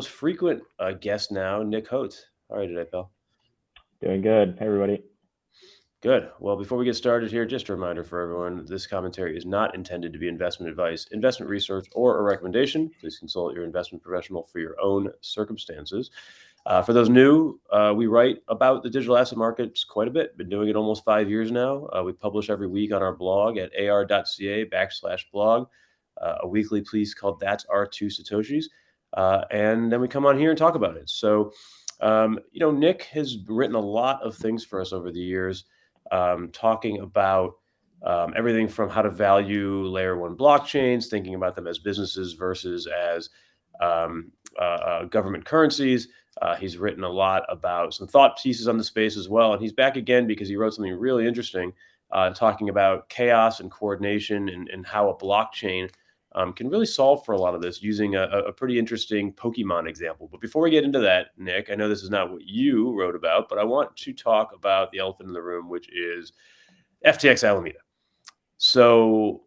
Most frequent guest now, Nick Hote. How are you today, pal? Doing good. Hey, everybody. Good. Well, before we get started here, just a reminder for everyone, this commentary is not intended to be investment advice, investment research, or a recommendation. Please consult your investment professional for your own circumstances. For those new, we write about the digital asset markets quite a bit. Been doing it almost 5 years now. We publish every week on our blog at ar.ca/blog, a weekly piece called That's Our Two Satoshis. And then we come on here and talk about it. So, Nick has written a lot of things for us over the years, talking about everything from how to value layer one blockchains, thinking about them as businesses versus as government currencies. He's written a lot about some thought pieces on the space as well. And he's back again because he wrote something really interesting, talking about chaos and coordination and how a blockchain can really solve for a lot of this using a pretty interesting Pokemon example. But before we get into that, Nick, I know this is not what you wrote about, but I want to talk about the elephant in the room, which is FTX Alameda. So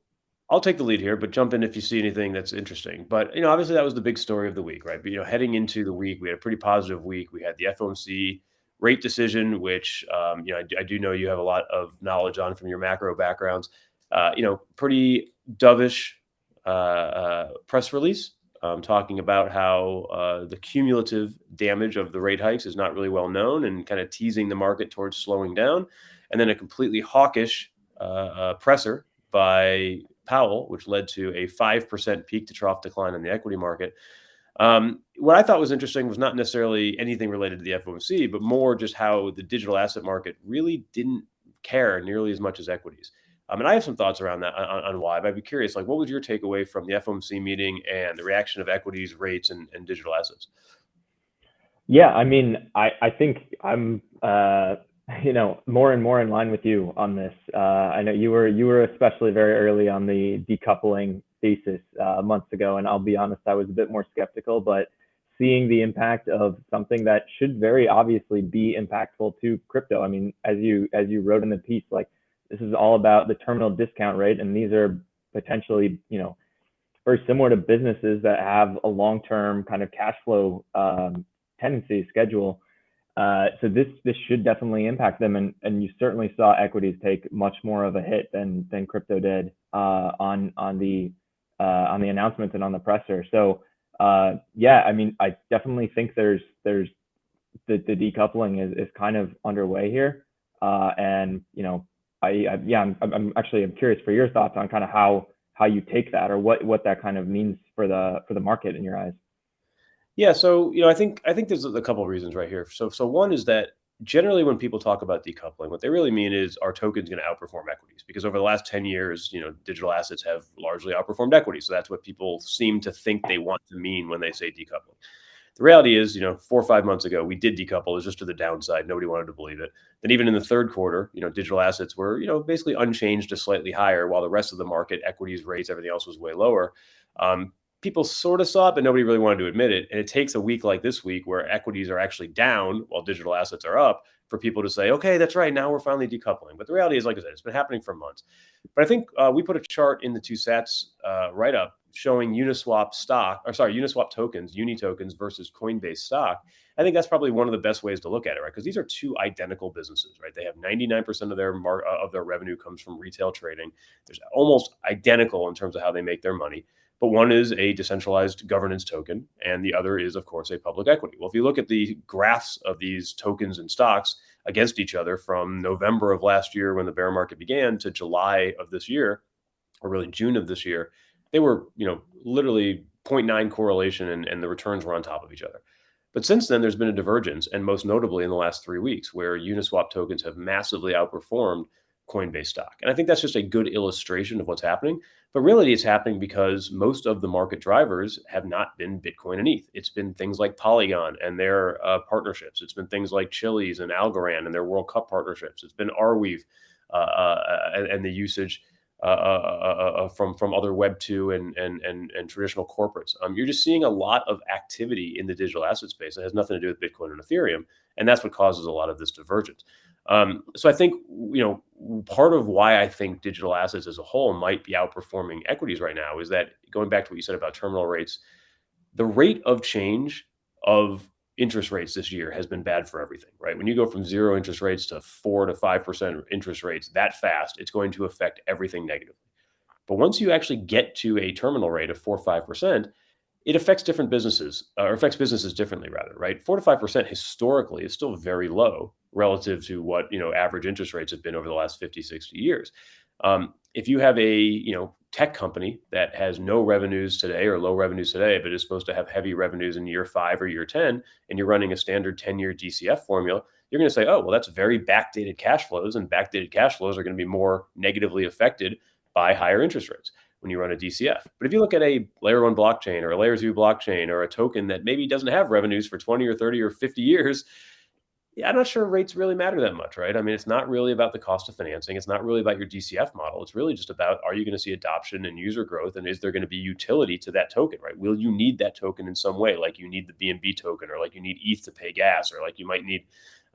I'll take the lead here, but jump in if you see anything that's interesting. But obviously that was the big story of the week, right? But heading into the week, we had a pretty positive week. We had the FOMC rate decision, which I do know you have a lot of knowledge on from your macro backgrounds. Pretty dovish press release, talking about how the cumulative damage of the rate hikes is not really well known and kind of teasing the market towards slowing down. And then a completely hawkish presser by Powell, which led to a 5% peak to trough decline in the equity market. What I thought was interesting was not necessarily anything related to the FOMC, but more just how the digital asset market really didn't care nearly as much as equities. And I have some thoughts around that on why. But I'd be curious, like, what was your takeaway from the FOMC meeting and the reaction of equities, rates, and digital assets? Yeah, I mean, I think I'm more and more in line with you on this. I know you were especially very early on the decoupling thesis months ago, and I'll be honest, I was a bit more skeptical, but seeing the impact of something that should very obviously be impactful to crypto. I mean, as you wrote in the piece, like this is all about the terminal discount rate, and these are potentially very similar to businesses that have a long-term kind of cash flow tendency schedule. So this should definitely impact them, and you certainly saw equities take much more of a hit than crypto did on the announcements and on the presser. So yeah, I mean, I definitely think there's the decoupling is kind of underway here, and I'm actually curious for your thoughts on kind of how you take that or what that kind of means for the market in your eyes. Yeah, so I think there's a couple of reasons right here. So one is that generally when people talk about decoupling, what they really mean is our token's going to outperform equities because over the last 10 years, digital assets have largely outperformed equities. So that's what people seem to think they want to mean when they say decoupling. The reality is, 4 or 5 months ago, we did decouple. It was just to the downside. Nobody wanted to believe it. Then even in the third quarter, digital assets were, basically unchanged to slightly higher, while the rest of the market, equities, rates, everything else was way lower. Um, People sort of saw it, but nobody really wanted to admit it. And it takes a week like this week where equities are actually down while digital assets are up for people to say, okay, that's right. Now we're finally decoupling. But the reality is, like I said, it's been happening for months. But I think we put a chart in the two sats right up showing Uniswap tokens, Uni tokens versus Coinbase stock. I think that's probably one of the best ways to look at it, right? Because these are two identical businesses, right? They have 99% of their revenue comes from retail trading. There's almost identical in terms of how they make their money. But one is a decentralized governance token, and the other is, of course, a public equity. Well, if you look at the graphs of these tokens and stocks against each other from November of last year when the bear market began to July of this year, or really June of this year, they were, literally 0.9 correlation and the returns were on top of each other. But since then, there's been a divergence, and most notably in the last 3 weeks, where Uniswap tokens have massively outperformed Coinbase stock. And I think that's just a good illustration of what's happening. But really, it's happening because most of the market drivers have not been Bitcoin and ETH. It's been things like Polygon and their partnerships. It's been things like Chili's and Algorand and their World Cup partnerships. It's been Arweave and the usage from other Web two and traditional corporates. You're just seeing a lot of activity in the digital asset space that has nothing to do with Bitcoin and Ethereum, and that's what causes a lot of this divergence. So I think part of why I think digital assets as a whole might be outperforming equities right now is that going back to what you said about terminal rates, the rate of change of interest rates this year has been bad for everything, right? When you go from zero interest rates to 4 to 5% interest rates that fast, it's going to affect everything negatively. But once you actually get to a terminal rate of 4 or 5%, it affects different businesses, or affects businesses differently, rather, right? 4 to 5% historically is still very low relative to what average interest rates have been over the last 50, 60 years. If you have a tech company that has no revenues today or low revenues today, but is supposed to have heavy revenues in year 5 or year 10, and you're running a standard 10-year DCF formula, you're going to say, oh, well, that's very backdated cash flows, and backdated cash flows are going to be more negatively affected by higher interest rates when you run a DCF. But if you look at a layer 1 blockchain or a layer 2 blockchain or a token that maybe doesn't have revenues for 20 or 30 or 50 years, yeah, I'm not sure rates really matter that much, right? I mean, it's not really about the cost of financing. It's not really about your DCF model. It's really just about, are you going to see adoption and user growth, and is there going to be utility to that token, right? Will you need that token in some way, like you need the BNB token, or like you need ETH to pay gas, or like you might need,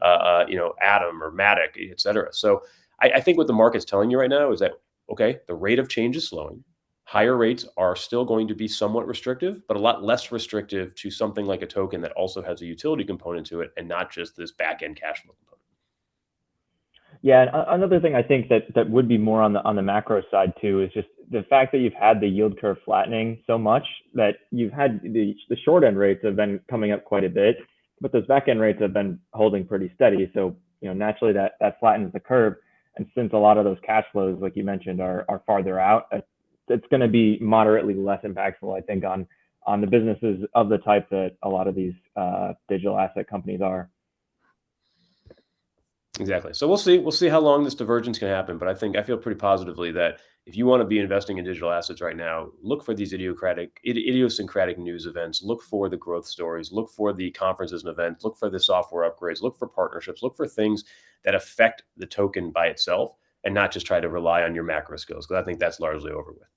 Atom or Matic, et cetera. So I think what the market's telling you right now is that, okay, the rate of change is slowing. Higher rates are still going to be somewhat restrictive, but a lot less restrictive to something like a token that also has a utility component to it, and not just this back end cash flow component. Yeah, and another thing I think that would be more on the macro side too is just the fact that you've had the yield curve flattening so much that you've had the short end rates have been coming up quite a bit, but those back end rates have been holding pretty steady. So naturally that flattens the curve, and since a lot of those cash flows, like you mentioned, are farther out, it's going to be moderately less impactful, I think, on the businesses of the type that a lot of these digital asset companies are. Exactly. So we'll see. We'll see how long this divergence can happen. But I feel pretty positively that if you want to be investing in digital assets right now, look for these idiosyncratic news events. Look for the growth stories. Look for the conferences and events. Look for the software upgrades. Look for partnerships. Look for things that affect the token by itself, and not just try to rely on your macro skills, because I think that's largely over with.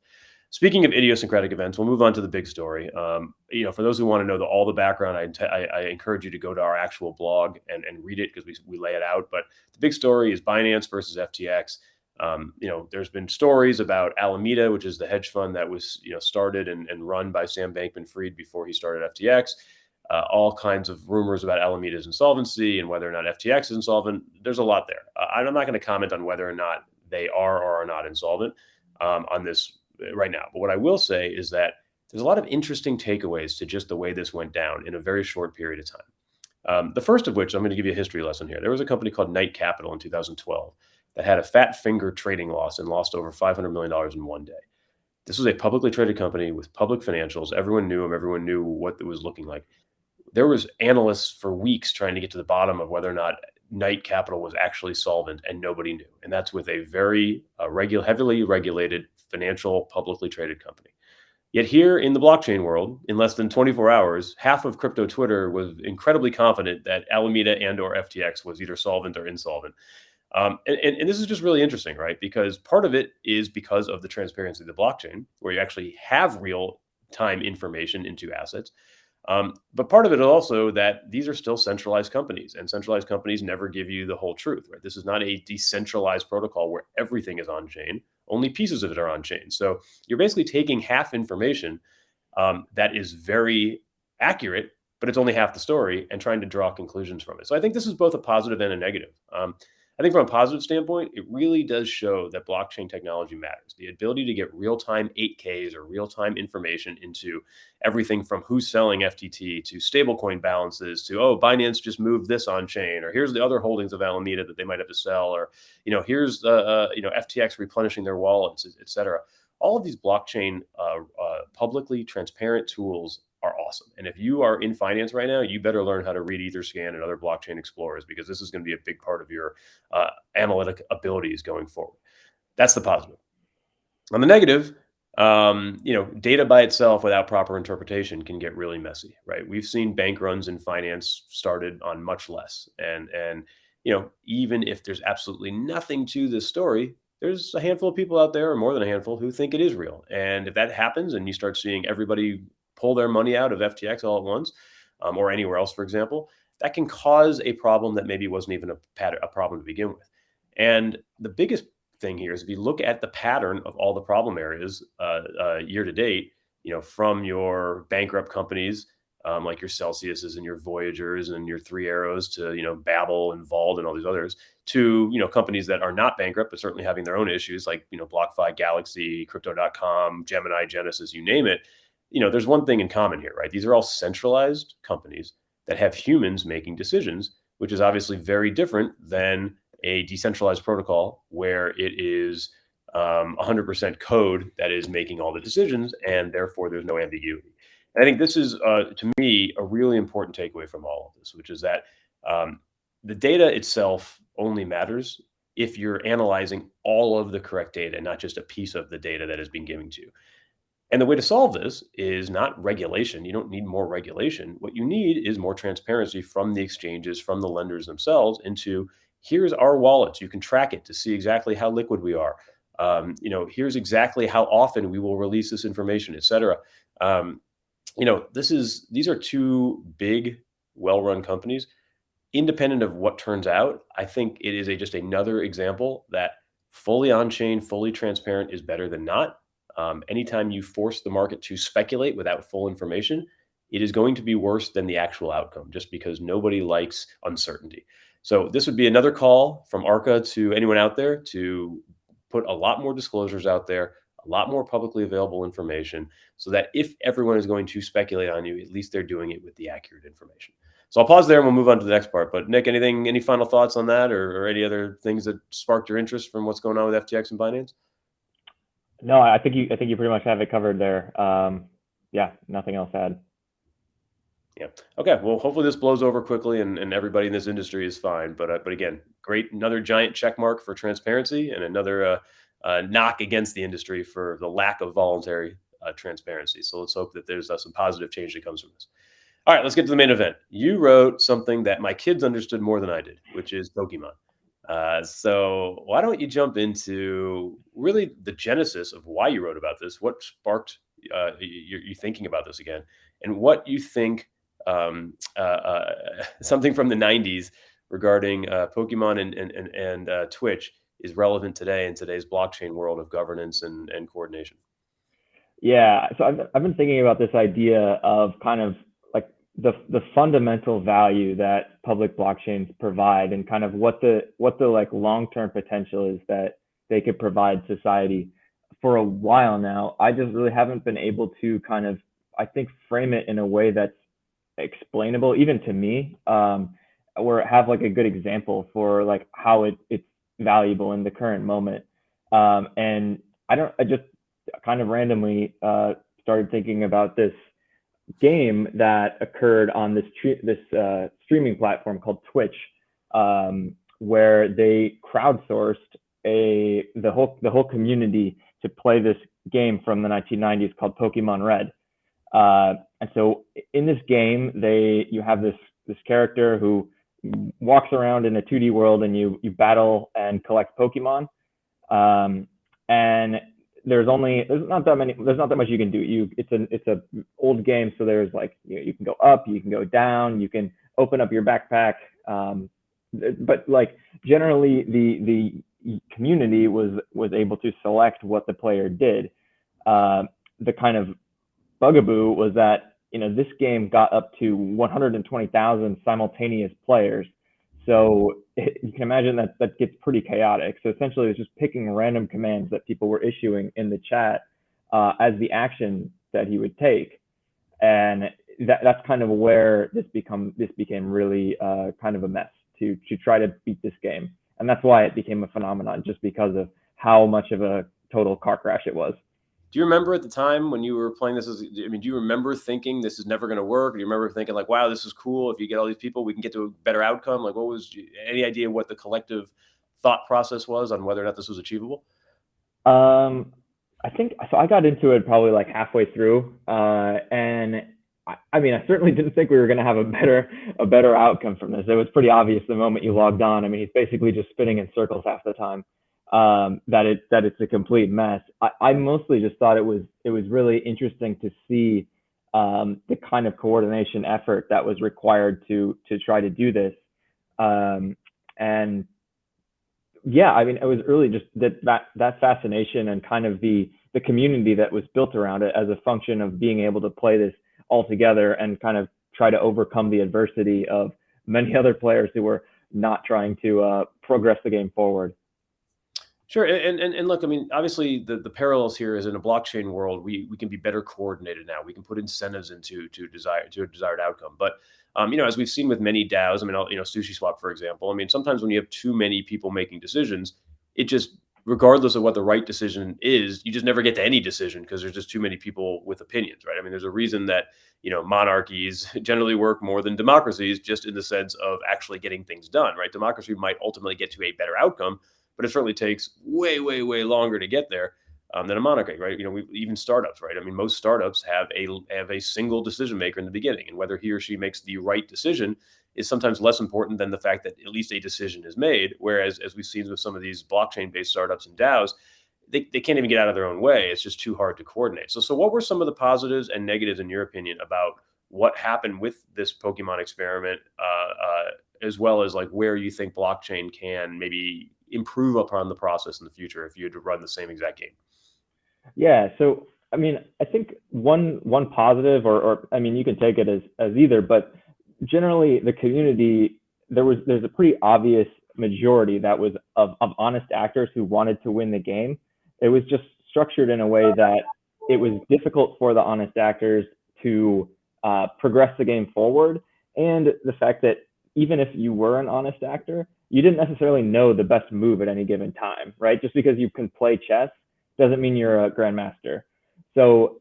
Speaking of idiosyncratic events, we'll move on to the big story. For those who want to know all the background, I encourage you to go to our actual blog and read it, because we lay it out. But the big story is Binance versus FTX. There's been stories about Alameda, which is the hedge fund that was started and run by Sam Bankman-Fried before he started FTX. All kinds of rumors about Alameda's insolvency and whether or not FTX is insolvent. There's a lot there. I'm not going to comment on whether or not they are or are not insolvent on this right now. But what I will say is that there's a lot of interesting takeaways to just the way this went down in a very short period of time. The first of which, I'm going to give you a history lesson here. There was a company called Knight Capital in 2012 that had a fat finger trading loss and lost over $500 million in one day. This was a publicly traded company with public financials. Everyone knew them. Everyone knew what it was looking like. There was analysts for weeks trying to get to the bottom of whether or not Knight Capital was actually solvent, and nobody knew. And that's with a very heavily regulated financial publicly traded company. Yet here in the blockchain world, in less than 24 hours, half of crypto Twitter was incredibly confident that Alameda and or FTX was either solvent or insolvent. And this is just really interesting, right? Because part of it is because of the transparency of the blockchain, where you actually have real time information into assets. But part of it is also that these are still centralized companies, and centralized companies never give you the whole truth, right? This is not a decentralized protocol where everything is on chain. Only pieces of it are on chain. So you're basically taking half information that is very accurate, but it's only half the story, and trying to draw conclusions from it. So I think this is both a positive and a negative. I think from a positive standpoint, it really does show that blockchain technology matters. The ability to get real-time 8Ks or real-time information into everything from who's selling FTT to stablecoin balances to, oh, Binance just moved this on chain, or here's the other holdings of Alameda that they might have to sell, or here's the FTX replenishing their wallets, et cetera. All of these blockchain publicly transparent tools are awesome. And if you are in finance right now, you better learn how to read Etherscan and other blockchain explorers, because this is going to be a big part of your analytic abilities going forward. That's the positive. On the negative, data by itself without proper interpretation can get really messy, right? We've seen bank runs in finance started on much less. And even if there's absolutely nothing to this story, there's a handful of people out there, or more than a handful, who think it is real. And if that happens and you start seeing everybody pull their money out of FTX all at once, or anywhere else, for example, that can cause a problem that maybe wasn't even a problem to begin with. And the biggest thing here is, if you look at the pattern of all the problem areas year to date, from your bankrupt companies, like your Celsiuses and your Voyagers and your Three Arrows to, Babel and Vault and all these others, to, companies that are not bankrupt, but certainly having their own issues like, BlockFi, Galaxy, Crypto.com, Gemini, Genesis, you name it. There's one thing in common here, right? These are all centralized companies that have humans making decisions, which is obviously very different than a decentralized protocol where it is 100% code that is making all the decisions, and therefore there's no ambiguity. And I think this is, to me, a really important takeaway from all of this, which is that the data itself only matters if you're analyzing all of the correct data, not just a piece of the data that has been given to you. And the way to solve this is not regulation. You don't need more regulation. What you need is more transparency from the exchanges, from the lenders themselves into, here's our wallets. You can track it to see exactly how liquid we are. Here's exactly how often we will release this information, et cetera. These are two big, well-run companies. Independent of what turns out, I think it is just another example that fully on-chain, fully transparent is better than not. Anytime you force the market to speculate without full information, it is going to be worse than the actual outcome, just because nobody likes uncertainty. So this would be another call from ARCA to anyone out there to put a lot more disclosures out there, a lot more publicly available information, so that if everyone is going to speculate on you, at least they're doing it with the accurate information. So I'll pause there and we'll move on to the next part. But Nick, any final thoughts on that, or any other things that sparked your interest from what's going on with FTX and Binance? No, I think you pretty much have it covered there. Yeah, nothing else to add. Yeah. Okay. Well, hopefully this blows over quickly and everybody in this industry is fine. But again, great. Another giant check mark for transparency and another knock against the industry for the lack of voluntary transparency. So let's hope that there's some positive change that comes from this. All right, let's get to the main event. You wrote something that my kids understood more than I did, which is Pokemon. So why don't you jump into really the genesis of why you wrote about this? What sparked you thinking about this again, and what you think something from the '90s regarding Pokemon and Twitch is relevant today in today's blockchain world of governance and coordination. Yeah, so I've been thinking about this idea of kind of like the fundamental value that public blockchains provide, and kind of what the like long-term potential is that they could provide society. For a while now, I just really haven't been able to kind of, I think, frame it in a way that's explainable even to me, or have like a good example for like how it's valuable in the current moment. And I just kind of randomly started thinking about this game that occurred on this streaming platform called Twitch, where they crowdsourced the whole community to play this game from the 1990s called Pokemon Red. And so in this game, you have this character who walks around in a 2D world, and you battle and collect Pokemon. And there's not that much you can do. It's a old game, so there's like, you can go up, you can go down, you can open up your backpack. But like generally the community was able to select what the player did. The kind of bugaboo was that this game got up to 120,000 simultaneous players. So you can imagine that gets pretty chaotic. So essentially, it's just picking random commands that people were issuing in the chat as the action that he would take, and that's kind of where this became really kind of a mess to try to beat this game, and that's why it became a phenomenon, just because of how much of a total car crash it was. Do you remember at the time when you were playing this? Do you remember thinking this is never going to work? Or do you remember thinking like, wow, this is cool. If you get all these people, we can get to a better outcome. Like, any idea what the collective thought process was on whether or not this was achievable? I think so. I got into it probably like halfway through, and I mean, I certainly didn't think we were going to have a better outcome from this. It was pretty obvious the moment you logged on. I mean, he's basically just spinning in circles half the time. That it's a complete mess. I mostly just thought it was really interesting to see the kind of coordination effort that was required to try to do this. And yeah, I mean, it was really just that fascination and kind of the the community that was built around it as a function of being able to play this all together and kind of try to overcome the adversity of many other players who were not trying to progress the game forward. Sure, and look, I mean, obviously, the parallels here is in a blockchain world, we can be better coordinated now. We can put incentives into to a desired outcome. But as we've seen with many DAOs, I mean, Sushi Swap, for example. I mean, sometimes when you have too many people making decisions, it just, regardless of what the right decision is, you just never get to any decision because there's just too many people with opinions, right? I mean, there's a reason that monarchies generally work more than democracies, just in the sense of actually getting things done, right? Democracy might ultimately get to a better outcome, but it certainly takes way, way, way longer to get there than a monarchy, right? Even startups, right? I mean, most startups have a single decision maker in the beginning, and whether he or she makes the right decision is sometimes less important than the fact that at least a decision is made. Whereas, as we've seen with some of these blockchain-based startups and DAOs, they can't even get out of their own way. It's just too hard to coordinate. So what were some of the positives and negatives, in your opinion, about what happened with this Pokemon experiment, as well as like where you think blockchain can maybe improve upon the process in the future if you had to run the same exact game? Yeah. So, I mean, I think one positive, or I mean, you can take it as either, but generally the community, there's a pretty obvious majority that was of honest actors who wanted to win the game. It was just structured in a way that it was difficult for the honest actors to progress the game forward, and the fact that even if you were an honest actor, you didn't necessarily know the best move at any given time, right? Just because you can play chess doesn't mean you're a grandmaster. So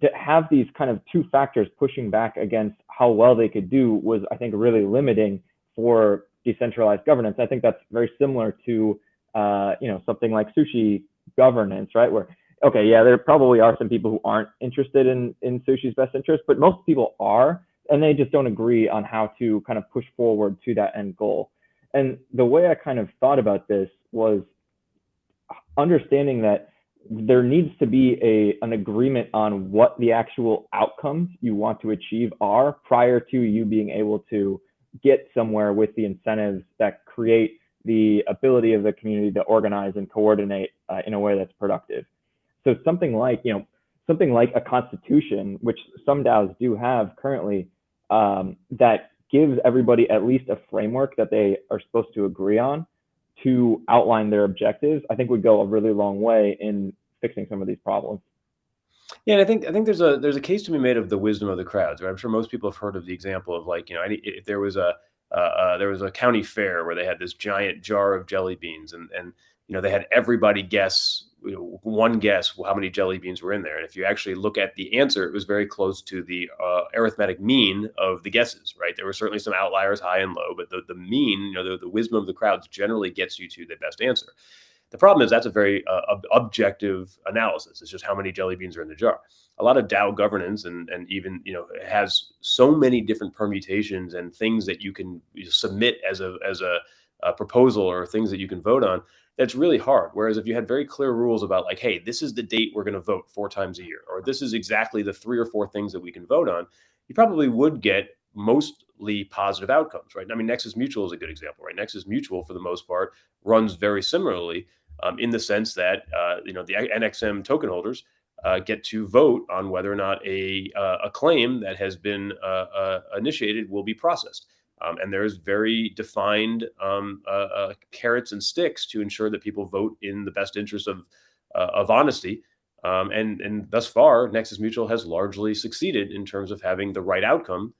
to have these kind of two factors pushing back against how well they could do was, I think, really limiting for decentralized governance. I think that's very similar to something like sushi governance, right? Where, okay, yeah, there probably are some people who aren't interested in sushi's best interest, but most people are, and they just don't agree on how to kind of push forward to that end goal. And the way I kind of thought about this was understanding that there needs to be an agreement on what the actual outcomes you want to achieve are prior to you being able to get somewhere with the incentives that create the ability of the community to organize and coordinate in a way that's productive. So something like a constitution, which some DAOs do have currently, that gives everybody at least a framework that they are supposed to agree on to outline their objectives, I think would go a really long way in fixing some of these problems. Yeah, and I think there's a case to be made of the wisdom of the crowds, right? I'm sure most people have heard of the example of, like, if there was a county fair where they had this giant jar of jelly beans, and they had everybody guess, one guess how many jelly beans were in there, and if you actually look at the answer, it was very close to the arithmetic mean of the guesses, right? There were certainly some outliers, high and low, but the mean, the wisdom of the crowds generally gets you to the best answer. The problem is that's a very objective analysis. It's just how many jelly beans are in the jar. A lot of DAO governance and even has so many different permutations and things that you can submit as a proposal, or things that you can vote on. That's really hard. Whereas if you had very clear rules about, like, hey, this is the date we're going to vote 4 times a year, or this is exactly the 3 or 4 things that we can vote on, you probably would get mostly positive outcomes, right? I mean, Nexus Mutual is a good example, right? Nexus Mutual, for the most part, runs very similarly, in the sense that the NXM token holders get to vote on whether or not a claim that has been initiated will be processed. And there's very defined carrots and sticks to ensure that people vote in the best interest of honesty. And thus far, Nexus Mutual has largely succeeded in terms of having the right outcome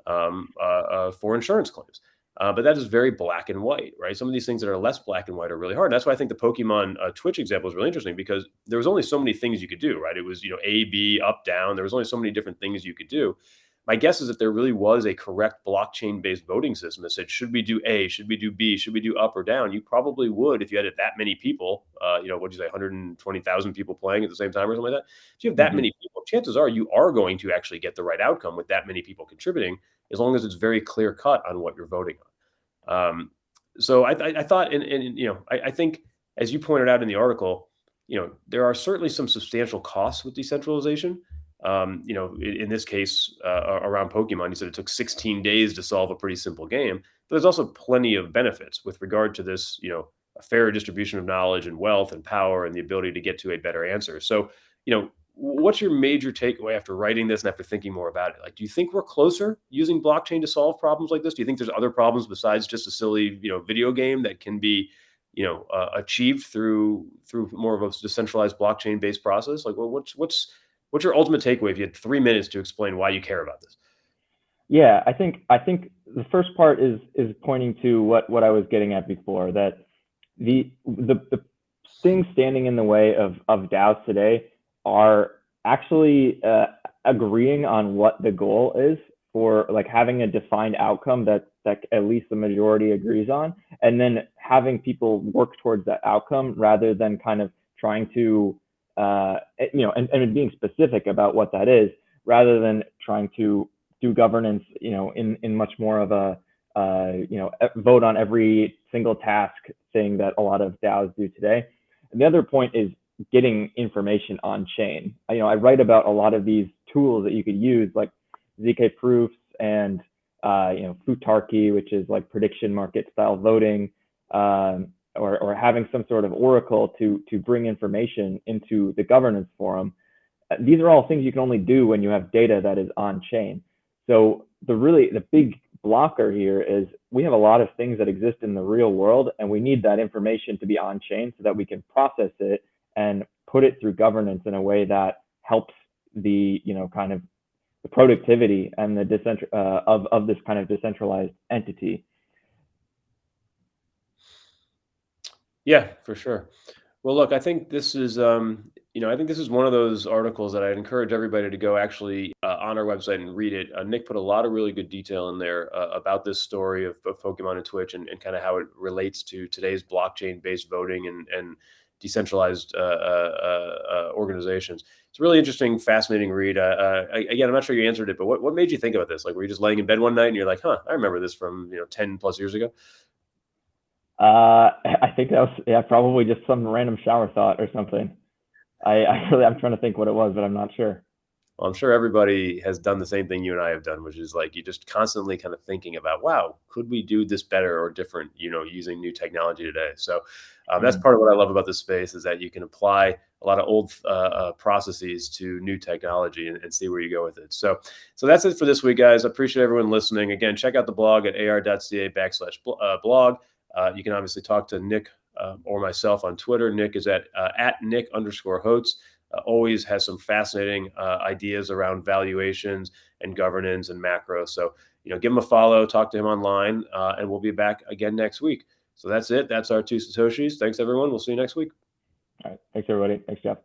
for insurance claims. But that is very black and white, right? Some of these things that are less black and white are really hard. And that's why I think the Pokemon Twitch example is really interesting, because there was only so many things you could do, right? It was, A, B, up, down. There was only so many different things you could do. My guess is if there really was a correct blockchain-based voting system that said, should we do A, should we do B, should we do up or down? You probably would, if you had that many people, what'd you say, 120,000 people playing at the same time or something like that. If you have that many people, chances are you are going to actually get the right outcome with that many people contributing, as long as it's very clear cut on what you're voting on. So I thought, I think, as you pointed out in the article, there are certainly some substantial costs with decentralization. In this case, around Pokemon, you said it took 16 days to solve a pretty simple game. But there's also plenty of benefits with regard to this, a fair distribution of knowledge and wealth and power and the ability to get to a better answer. So what's your major takeaway after writing this and after thinking more about it? Like, do you think we're closer using blockchain to solve problems like this? Do you think there's other problems besides just a silly, video game that can be, achieved through more of a decentralized blockchain based process? Like, well, what's your ultimate takeaway if you had 3 minutes to explain why you care about this? Yeah, I think the first part is pointing to what I was getting at before, that the things standing in the way of DAOs today are actually agreeing on what the goal is, for like having a defined outcome that at least the majority agrees on, and then having people work towards that outcome rather than kind of trying to and being specific about what that is, rather than trying to do governance, in much more of a vote on every single task thing that a lot of DAOs do today. And the other point is getting information on chain. I write about a lot of these tools that you could use, like ZK proofs and Futarchy, which is like prediction market style voting, or having some sort of oracle to bring information into the governance forum. These are all things you can only do when you have data that is on chain. So the big blocker here is we have a lot of things that exist in the real world, and we need that information to be on chain so that we can process it and put it through governance in a way that helps the kind of the productivity and the of this kind of decentralized entity. Yeah, for sure. Well, look, I think this is, I think this is one of those articles that I'd encourage everybody to go actually on our website and read it. Nick put a lot of really good detail in there about this story of Pokemon and Twitch, and kind of how it relates to today's blockchain-based voting and decentralized organizations. It's a really interesting, fascinating read. Again, I'm not sure you answered it, but what made you think about this? Like, were you just laying in bed one night and you're like, huh, I remember this from 10 plus years ago? I think that was, yeah, probably just some random shower thought or something. I'm trying to think what it was, but I'm not sure. Well, I'm sure everybody has done the same thing you and I have done, which is like you just constantly kind of thinking about, wow, could we do this better or different, using new technology today? So that's Mm. part of what I love about this space, is that you can apply a lot of old processes to new technology, and see where you go with it. So that's it for this week, guys. I appreciate everyone listening. Again, check out the blog at ar.ca/blog. You can obviously talk to Nick or myself on Twitter. Nick is at Nick_Hotes. Always has some fascinating ideas around valuations and governance and macro. So, give him a follow, talk to him online, and we'll be back again next week. So that's it. That's our two Satoshis. Thanks, everyone. We'll see you next week. All right. Thanks, everybody. Thanks, Jeff.